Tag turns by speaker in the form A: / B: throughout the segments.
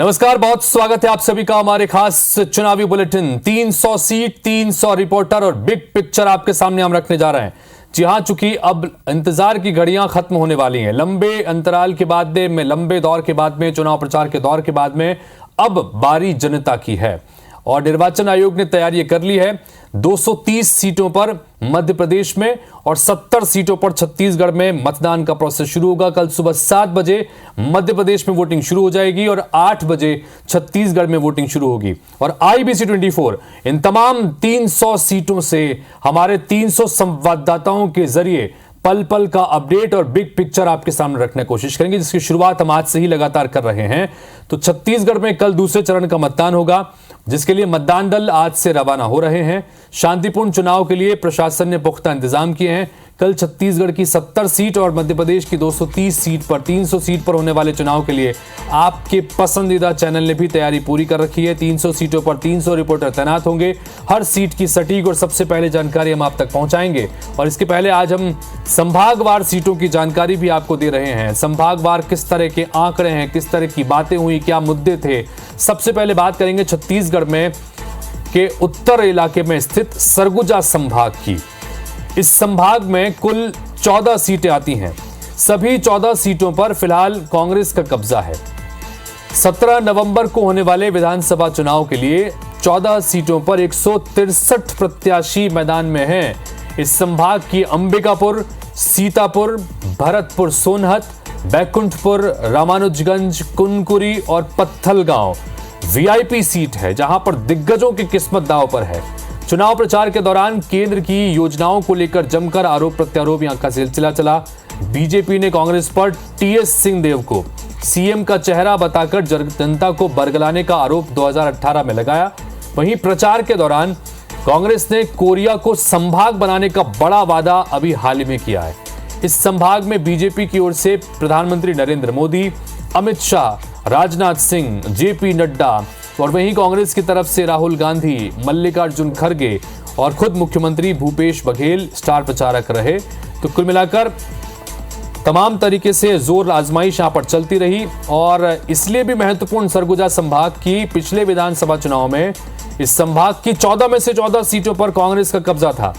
A: नमस्कार, बहुत स्वागत है आप सभी का हमारे खास चुनावी बुलेटिन। 300 सीट, 300 रिपोर्टर और बिग पिक्चर आपके सामने हम रखने जा रहे हैं। जी हां, चूंकि अब इंतजार की घड़ियां खत्म होने वाली हैं। लंबे अंतराल के बाद में, लंबे दौर के बाद में, चुनाव प्रचार के दौर के बाद में अब बारी जनता की है और निर्वाचन आयोग ने तैयारी कर ली है। 230 सीटों पर मध्य प्रदेश में और 70 सीटों पर छत्तीसगढ़ में मतदान का प्रोसेस शुरू होगा। कल सुबह 7 बजे मध्य प्रदेश में वोटिंग शुरू हो जाएगी और 8 बजे छत्तीसगढ़ में वोटिंग शुरू होगी। और IBC 24 इन तमाम 300 सीटों से हमारे 300 संवाददाताओं के जरिए पल पल का अपडेट और बिग पिक्चर आपके सामने रखने की कोशिश करेंगे, जिसकी शुरुआत हम आज से ही लगातार कर रहे हैं। तो छत्तीसगढ़ में कल दूसरे चरण का मतदान होगा, जिसके लिए मतदान दल आज से रवाना हो रहे हैं। शांतिपूर्ण चुनाव के लिए प्रशासन ने पुख्ता इंतजाम किए हैं। कल छत्तीसगढ़ की 70 सीट और मध्य प्रदेश की 230 सीट पर 300 सीट पर होने वाले चुनाव के लिए आपके पसंदीदा चैनल ने भी तैयारी पूरी कर रखी है। 300 सीटों पर 300 रिपोर्टर तैनात होंगे। हर सीट की सटीक और सबसे पहले जानकारी हम आप तक पहुंचाएंगे। और इसके पहले आज हम संभागवार सीटों की जानकारी भी आपको दे रहे हैं। संभागवार किस तरह के आंकड़े हैं, किस तरह की बातें हुई, क्या मुद्दे थे। सबसे पहले बात करेंगे छत्तीसगढ़ में के उत्तर इलाके में स्थित सरगुजा संभाग की। इस संभाग में कुल 14 सीटें आती हैं। सभी 14 सीटों पर फिलहाल कांग्रेस का कब्जा है। 17 नवंबर को होने वाले विधानसभा चुनाव के लिए 14 सीटों पर 163 प्रत्याशी मैदान में हैं। इस संभाग की अंबिकापुर, सीतापुर, भरतपुर सोनहत, बैकुंठपुर, रामानुजगंज, कुनकुरी और पत्थलगांव VIP सीट है, जहां पर दिग्गजों की किस्मत दांव पर है। चुनाव प्रचार के दौरान केंद्र की योजनाओं को लेकर जमकर आरोप प्रत्यारोप यहां का सिलसिला चला। बीजेपी ने कांग्रेस पर TS सिंहदेव को CM का चेहरा बताकर जनता को बरगलाने का आरोप 2018 में लगाया। वहीं प्रचार के दौरान कांग्रेस ने कोरिया को संभाग बनाने का बड़ा वादा अभी हाल ही में किया है। इस संभाग में बीजेपी की ओर से प्रधानमंत्री नरेंद्र मोदी, अमित शाह, राजनाथ सिंह, JP नड्डा और वहीं कांग्रेस की तरफ से राहुल गांधी, मल्लिकार्जुन खड़गे और खुद मुख्यमंत्री भूपेश बघेल स्टार प्रचारक रहे। तो कुल मिलाकर तमाम तरीके से जोर आजमाइश यहां पर चलती रही और इसलिए भी महत्वपूर्ण सरगुजा संभाग की पिछले विधानसभा चुनाव में इस संभाग की 14 में से 14 सीटों पर कांग्रेस का कब्जा था।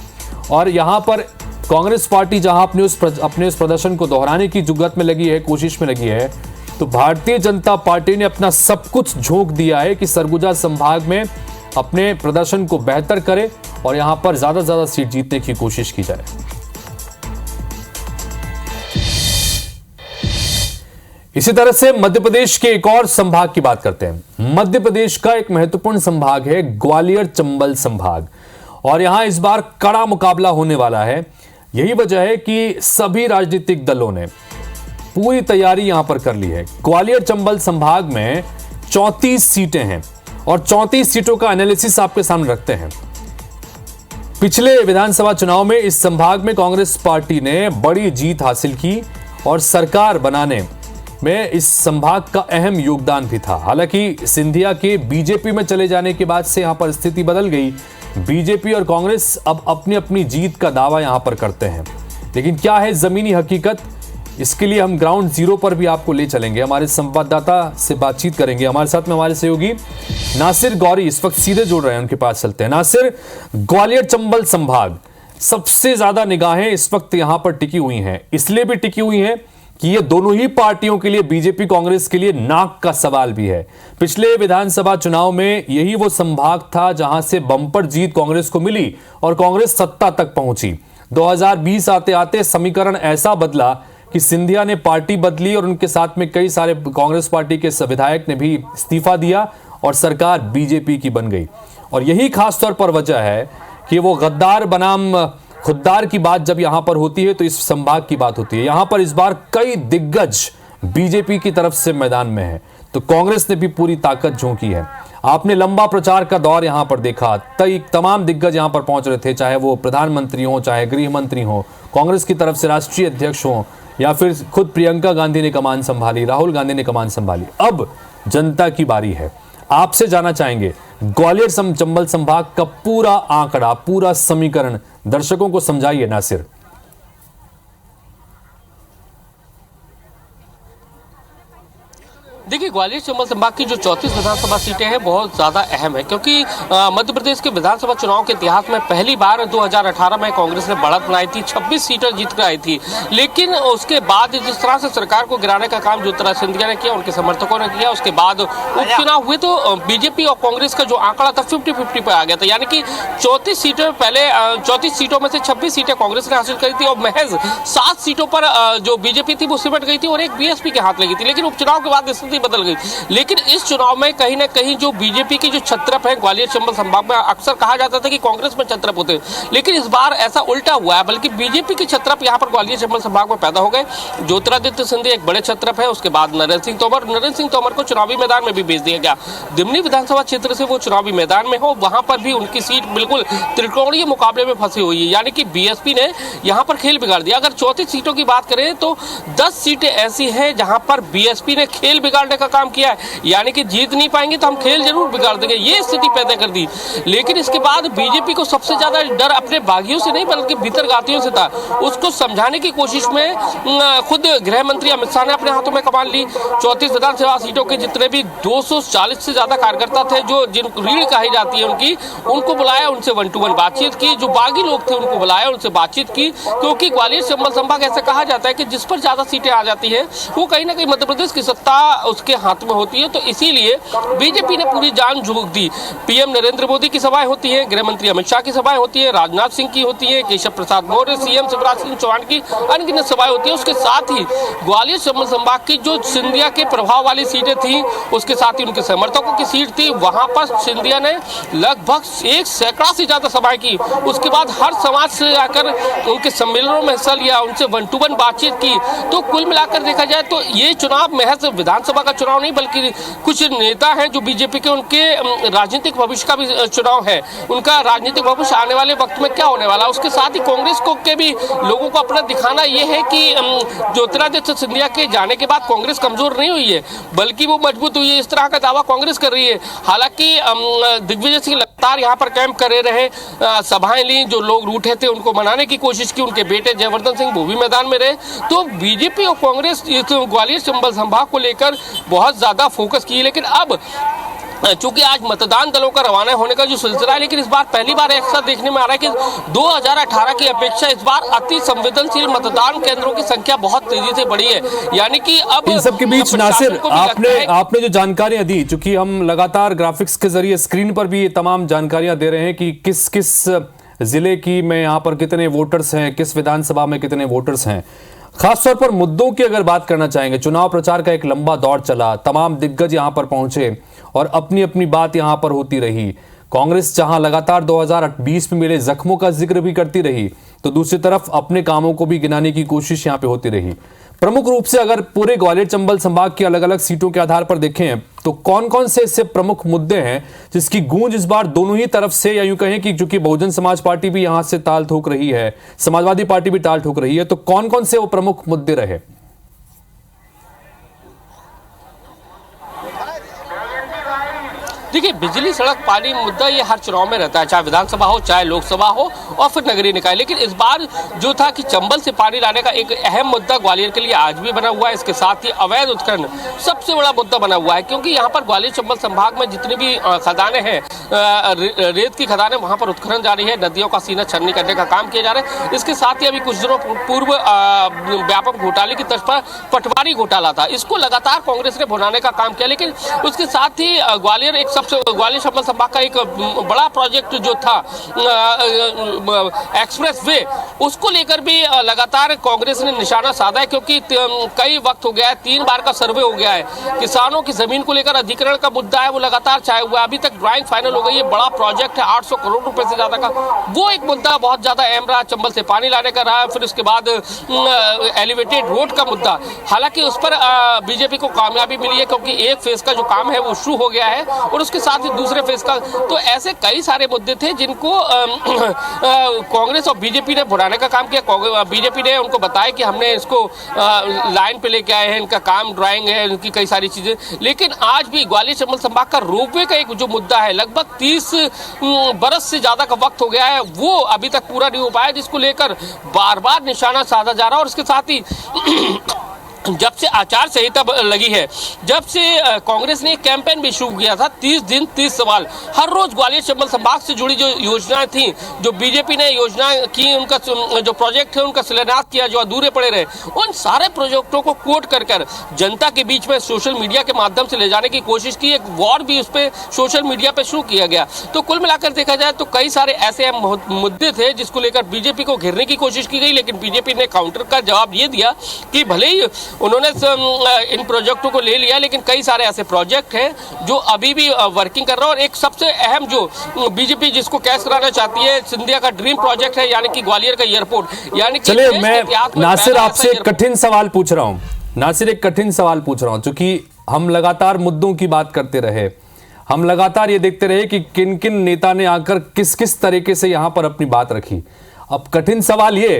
A: और यहां पर कांग्रेस पार्टी जहां अपने उस प्रदर्शन को दोहराने की जुगत में लगी है, कोशिश में लगी है, तो भारतीय जनता पार्टी ने अपना सब कुछ झोंक दिया है कि सरगुजा संभाग में अपने प्रदर्शन को बेहतर करे और यहां पर ज्यादा से ज्यादा सीट जीतने की कोशिश की जाए। इसी तरह से मध्य प्रदेश के एक और संभाग की बात करते हैं। मध्य प्रदेश का एक महत्वपूर्ण संभाग है ग्वालियर चंबल संभाग और यहां इस बार कड़ा मुकाबला होने वाला है। यही वजह है कि सभी राजनीतिक दलों ने पूरी तैयारी यहां पर कर ली है। ग्वालियर चंबल संभाग में 34 सीटें हैं और 34 सीटों का एनालिसिस आपके सामने रखते हैं। पिछले विधानसभा चुनाव में इस संभाग में कांग्रेस पार्टी ने बड़ी जीत हासिल की और सरकार बनाने में इस संभाग का अहम योगदान भी था। हालांकि सिंधिया के बीजेपी में चले जाने के बाद से यहां पर स्थिति बदल गई। बीजेपी और कांग्रेस अब अपनी अपनी जीत का दावा यहां पर करते हैं, लेकिन क्या है जमीनी हकीकत, इसके लिए हम ग्राउंड जीरो पर भी आपको ले चलेंगे। हमारे संवाददाता से बातचीत करेंगे। हमारे साथ में हमारे सहयोगी नासिर गौरी इस वक्त सीधे जुड़ रहे हैं, उनके पास चलते हैं। नासिर, ग्वालियर चंबल संभाग सबसे ज्यादा निगाहें इस वक्त यहां पर टिकी हुई हैं, इसलिए भी टिकी हुई हैं कि ये दोनों ही पार्टियों के लिए, बीजेपी कांग्रेस के लिए नाक का सवाल भी है। पिछले विधानसभा चुनाव में यही वो संभाग था जहां से बंपर जीत कांग्रेस को मिली और कांग्रेस सत्ता तक पहुंची। 2020 आते आते समीकरण ऐसा बदला कि सिंधिया ने पार्टी बदली और उनके साथ में कई सारे कांग्रेस पार्टी के विधायक ने भी इस्तीफा दिया और सरकार बीजेपी की बन गई। और यही खास तौर पर वजह है कि वो गद्दार बनाम खुद्दार की बात जब यहां पर होती है तो इस संभाग की बात होती है। यहां पर इस बार कई दिग्गज बीजेपी की तरफ से मैदान में है, तो कांग्रेस ने भी पूरी ताकत झोंकी है। आपने लंबा प्रचार का दौर यहां पर देखा, तमाम दिग्गज यहां पर पहुंच रहे थे, चाहे वो प्रधानमंत्री हो, चाहे गृह मंत्री हो, कांग्रेस की तरफ से राष्ट्रीय अध्यक्ष हो, या फिर खुद प्रियंका गांधी ने कमान संभाली, राहुल गांधी ने कमान संभाली। अब जनता की बारी है। आपसे जानना चाहेंगे ग्वालियर चंबल संभाग का पूरा आंकड़ा, पूरा समीकरण दर्शकों को समझाइए नासिर।
B: देखिए, ग्वालियर चंबल संभाग की जो 34 विधानसभा सीटें हैं बहुत ज्यादा अहम है, क्योंकि मध्य प्रदेश के विधानसभा चुनाव के इतिहास में पहली बार 2018 में कांग्रेस ने बढ़त बनाई थी, 26 सीटें जीत कर आई थी। लेकिन उसके बाद जिस तरह से सरकार को गिराने का काम ज्योतिरादित्य सिंधिया ने किया, उनके समर्थकों ने किया, उसके बाद उपचुनाव हुए तो बीजेपी और कांग्रेस का जो आंकड़ा था 50-50 पे आ गया था। यानी कि 34 सीटों में पहले 34 सीटों में से 26 सीटें कांग्रेस ने हासिल करी थी और महज 7 सीटों पर जो बीजेपी थी वो सिमट गई थी और एक बीएसपी के हाथ लगी थी। लेकिन उपचुनाव के बाद स्थिति बदल गई। लेकिन इस चुनाव में कहीं ना कहीं जो बीजेपी की जो छत्रप है ग्वालियर चंबल संभाग में, अक्सर कहा जाता था कि कांग्रेस में छत्रप होते हैं, लेकिन इस बार ऐसा उल्टा हुआ है, बल्कि बीजेपी की छत्रप यहां पर ग्वालियर चंबल संभाग में पैदा हो गए। ज्योतिरादित्य सिंधिया एक बड़े छत्रप है, उसके बाद नरेंद्र सिंह तोमर को चुनावी मैदान में भी भेज दिया गया। दिमनी विधानसभा क्षेत्र से वो चुनावी मैदान में हो, वहां पर भी उनकी सीट बिल्कुल त्रिकोणीय मुकाबले में फंसी हुई है। यानी कि बीएसपी ने यहां पर खेल बिगाड़ दिया। अगर 34 सीटों की बात करें तो 10 सीटें ऐसी हैं जहां पर बीएसपी ने खेल बिगाड़ने का काम किया है, यानी कि जीत नहीं पाएंगे तो हम खेल जरूर बिगाड़ देंगे, ये स्थिति पैदा कर दी। लेकिन इसके बाद बीजेपी को सबसे ज्यादा डर अपने बागियों से नहीं बल्कि भीतरघातियों से था। उसको समझाने की कोशिश में खुद गृह मंत्री अमित शाह ने अपने हाथों में कमान ली। 34 विधानसभा सीटों के जितने भी 240 से ज्यादा कार्यकर्ता थे, जो जिन रीढ़ कही जाती है उनकी, उनको बुलाया, उनसे 1-to-1 बातचीत की। जो बागी लोग थे उनको बुलाया, उनसे बातचीत की, क्योंकि ग्वालियर चंबल संभाग ऐसा कहा जाता है कि जिस पर ज्यादा सीटें आ जाती है वो कहीं ना कहीं मध्य प्रदेश की सत्ता उसके हाथ में होती है। तो इसीलिए बीजेपी ने पूरी जान झोंक दी। पीएम नरेंद्र मोदी की सभाएं होती है, गृह मंत्री अमित शाह की सभाएं होती है, राजनाथ सिंह की होती है, केशव प्रसाद मौर्य, सीएम शिवराज सिंह चौहान की अनगिनत सभाएं होती है। उसके साथ ही ग्वालियर चंबल संभाग की जो सिंधिया के प्रभाव वाली सीटें थी, उसके साथ ही उनके समर्थकों की सीट थी, वहां पर सिंधिया ने लगभग 1 सैकड़ा से ज्यादा सभाएं की। उसके बाद हर समाज से आकर उनके सम्मेलनों में हिस्सा लिया, उनसे 1-to-1 बातचीत की। तो कुल मिलाकर देखा जाए तो ये चुनाव महज विधानसभा का चुनाव नहीं, बल्कि कुछ नेता हैं जो बीजेपी के, उनके राजनीतिक भविष्य का भी चुनाव है। उनका राजनीतिक भविष्य आने वाले वक्त में क्या होने वाला है। उसके साथ ही कांग्रेस को के भी लोगों को अपना दिखाना यह है कि ज्योतिरादित्य सिंधिया के जाने के बाद कांग्रेस कमजोर नहीं हुई है, बल्कि वो मजबूत हुई है। इस तरह का दावा कांग्रेस कर रही है। हालांकि दिग्विजय सिंह लगातार यहाँ पर कैंप करे रहे, सभाएं ली, जो लोग रूठे थे उनको मनाने की कोशिश की, उनके बेटे जयवर्धन सिंह वो भी मैदान में रहे। तो बीजेपी और कांग्रेस ग्वालियर चंबल संभाग को लेकर बहुत ज्यादा फोकस की। लेकिन अब चूंकि आज मतदान दलों का रवाना होने का जो सिलसिला है, लेकिन इस बार पहली बार ऐसा देखने में आ रहा है कि 2018 की अपेक्षा इस बार अति संवेदनशील मतदान केंद्रों की संख्या बहुत तेजी से बढ़ी है। यानी कि अब
A: इन सब के बीच नासिर, आपने जो जानकारियां दी, चूंकि हम लगातार ग्राफिक्स के जरिए स्क्रीन पर भी ये तमाम जानकारियां दे रहे हैं कि किस किस जिले की में यहाँ पर कितने वोटर्स हैं, किस विधानसभा में कितने वोटर्स हैं। खासतौर पर मुद्दों की अगर बात करना चाहेंगे, चुनाव प्रचार का एक लंबा दौर चला, तमाम दिग्गज यहां पर पहुंचे और अपनी अपनी बात यहां पर होती रही। कांग्रेस जहां लगातार 2020 में मिले जख्मों का जिक्र भी करती रही, तो दूसरी तरफ अपने कामों को भी गिनाने की कोशिश यहां पे होती रही। प्रमुख रूप से अगर पूरे ग्वालियर चंबल संभाग की अलग अलग सीटों के आधार पर देखें तो कौन कौन से इससे प्रमुख मुद्दे हैं जिसकी गूंज इस बार दोनों ही तरफ से, या यूं कहें कि चूंकि बहुजन समाज पार्टी भी यहां से ताल ठोक रही है, समाजवादी पार्टी भी ताल ठोक रही है, तो कौन कौन से वो प्रमुख मुद्दे रहे?
B: देखिए, बिजली, सड़क, पानी मुद्दा ये हर चुनाव में रहता है, चाहे विधानसभा हो, चाहे लोकसभा हो और फिर नगरीय निकाय। लेकिन इस बार जो था कि चंबल से पानी लाने का एक अहम मुद्दा ग्वालियर के लिए आज भी बना हुआ है। इसके साथ ही अवैध उत्खनन सबसे बड़ा मुद्दा बना हुआ है, क्योंकि यहाँ पर ग्वालियर चंबल संभाग में जितनी भी खदानें हैं, रेत की खदानें, वहाँ पर उत्खनन जारी है, नदियों का सीना छन्नी करने का काम किया जा रहा है। इसके साथ ही अभी कुछ दिनों पूर्व व्यापक घोटाले की तर्ज पर पटवारी घोटाला था, इसको लगातार कांग्रेस ने भुनाने का काम किया। लेकिन उसके साथ ही ग्वालियर ग्वालियर चंबल संभाग का एक बड़ा प्रोजेक्ट जो था एक्सप्रेस वे, उसको लेकर भी लगातार कांग्रेस ने निशाना साधा है, क्योंकि कई वक्त हो गया है, 3 बार का सर्वे हो गया है। किसानों की जमीन को लेकर अधिग्रहण का मुद्दा है, वो लगातार छाया हुआ है। अभी तक ड्राइंग फाइनल हो गई है, बड़ा प्रोजेक्ट है 800 करोड़ रुपए से ज्यादा का, वो एक मुद्दा बहुत ज्यादा अहम रहा। चंबल से पानी लाने का रहा, फिर उसके बाद एलिवेटेड रोड का मुद्दा। हालांकि उस पर बीजेपी को कामयाबी मिली है, क्योंकि एक फेज का जो काम है वो शुरू हो गया है और उसके साथ ही दूसरे फेज का। तो ऐसे कई सारे मुद्दे थे जिनको कांग्रेस और बीजेपी ने भुनाने का काम किया। बीजेपी ने उनको बताया कि हमने इसको लाइन पे लेके आए हैं, इनका काम ड्राइंग है, इनकी कई सारी चीजें। लेकिन आज भी ग्वालियर चंबल संभाग का रोपवे का एक जो मुद्दा है, लगभग 30 बरस से ज्यादा का वक्त हो गया है, वो अभी तक पूरा नहीं हो पाया, जिसको लेकर बार बार निशाना साधा जा रहा है। और इसके साथ ही जब से आचार संहिता लगी है, जब से कांग्रेस ने एक कैंपेन भी शुरू किया था 30 दिन 30 सवाल, हर रोज ग्वालियर चंबल संभाग से जुड़ी जो योजनाएं थी, जो बीजेपी ने योजना की, उनका जो प्रोजेक्ट है उनका शिलान्यास किया, जो अधूरे पड़े रहे, उन सारे प्रोजेक्टों को कोट कर जनता के बीच में सोशल मीडिया के माध्यम से ले जाने की कोशिश की। एक वॉर भी उस पर सोशल मीडिया पे शुरू किया गया। तो कुल मिलाकर देखा जाए तो कई सारे ऐसे मुद्दे थे जिसको लेकर बीजेपी को घेरने की कोशिश की गई, लेकिन बीजेपी ने काउंटर का जवाब ये दिया कि भले ही उन्होंने इन प्रोजेक्टों को ले लिया, लेकिन कई सारे ऐसे प्रोजेक्ट हैं जो अभी भी वर्किंग कर रहे हैं। और एक सबसे अहम जो बीजेपी जिसको कैश कराना चाहती है, सिंधिया का ड्रीम प्रोजेक्ट है, यानी कि ग्वालियर का एयरपोर्ट। यानी कि
A: चलिए, मैं नासिर आपसे एक कठिन सवाल पूछ रहा हूं, नासिर एक कठिन सवाल पूछ रहा हूं, क्योंकि हम लगातार मुद्दों की बात करते रहे, हम लगातार ये देखते रहे कि किन किन नेता ने आकर किस किस तरीके से यहां पर अपनी बात रखी। अब कठिन सवाल ये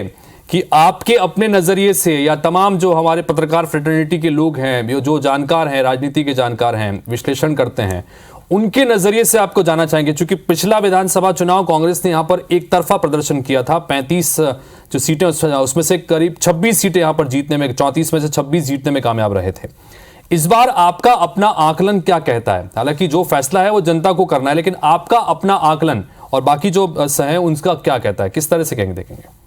A: कि आपके अपने नजरिए से, या तमाम जो हमारे पत्रकार फ्रेटर्निटी के लोग हैं, जो जानकार हैं, राजनीति के जानकार हैं, विश्लेषण करते हैं, उनके नजरिए से आपको जानना चाहेंगे। क्योंकि पिछला विधानसभा चुनाव कांग्रेस ने यहां पर एक तरफा प्रदर्शन किया था, 35 जो सीटें उसमें से करीब 26 सीटें यहां पर जीतने में, 34 में से 26 जीतने में कामयाब रहे थे। इस बार आपका अपना आकलन क्या कहता है? हालांकि जो फैसला है वो जनता को करना है, लेकिन आपका अपना आकलन और बाकी जो है उनका क्या कहता है, किस तरह से कहेंगे, देखेंगे?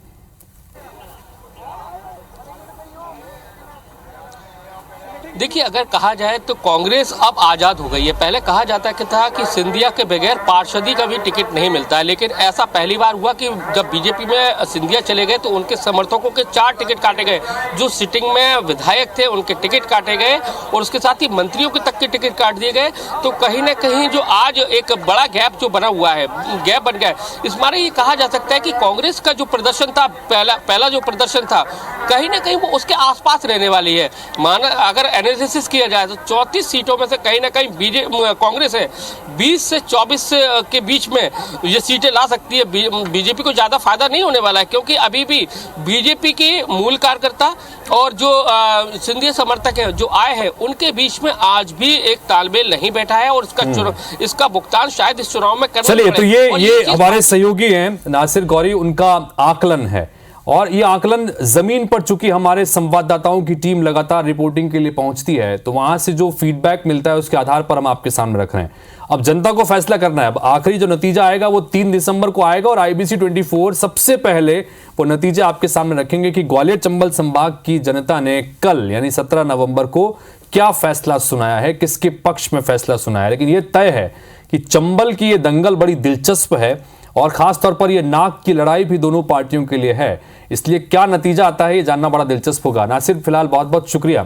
B: देखिए, अगर कहा जाए तो कांग्रेस अब आज़ाद हो गई है। पहले कहा जाता था कि सिंधिया के बगैर पार्षदी का भी टिकट नहीं मिलता है, लेकिन ऐसा पहली बार हुआ कि जब बीजेपी में सिंधिया चले गए तो उनके समर्थकों के 4 टिकट काटे गए। जो सिटिंग में विधायक थे उनके टिकट काटे गए और उसके साथ ही मंत्रियों के तक के टिकट काट दिए गए। तो कहीं ना कहीं जो आज एक बड़ा गैप जो बना हुआ है, गैप बन गया है। इस बारे ये कहा जा सकता है कि कांग्रेस का जो प्रदर्शन था, पहला जो प्रदर्शन था, कहीं ना कहीं वो उसके आसपास रहने वाली है। माना अगर एनालिसिस किया जाए तो 34 सीटों में से कहीं ना कहीं कांग्रेस है 20 से 24 के बीच में ये सीटें ला सकती है। बीजेपी को ज्यादा फायदा नहीं होने वाला है, क्योंकि अभी भी बीजेपी के मूल कार्यकर्ता और जो सिंधिया समर्थक है जो आए हैं, उनके बीच में आज भी एक तालमेल नहीं बैठा है और इसका भुगतान शायद इस चुनाव में करना।
A: चलिए, तो ये हमारे सहयोगी हैं नासिर गौरी, उनका आकलन है, और ये आकलन जमीन पर, चूंकि हमारे संवाददाताओं की टीम लगातार रिपोर्टिंग के लिए पहुंचती है, तो वहां से जो फीडबैक मिलता है उसके आधार पर हम आपके सामने रख रहे हैं। अब जनता को फैसला करना है। अब आखिरी जो नतीजा आएगा वो 3 दिसंबर को आएगा, और IBC 24 सबसे पहले वो नतीजे आपके सामने रखेंगे कि ग्वालियर चंबल संभाग की जनता ने कल यानी 17 नवंबर को क्या फैसला सुनाया है, किसके पक्ष में फैसला सुनाया है। लेकिन यह तय है कि चंबल की यह दंगल बड़ी दिलचस्प है, और खास तौर पर यह नाक की लड़ाई भी दोनों पार्टियों के लिए है। इसलिए क्या नतीजा आता है ये जानना बड़ा दिलचस्प होगा। नासिर, फिलहाल बहुत बहुत शुक्रिया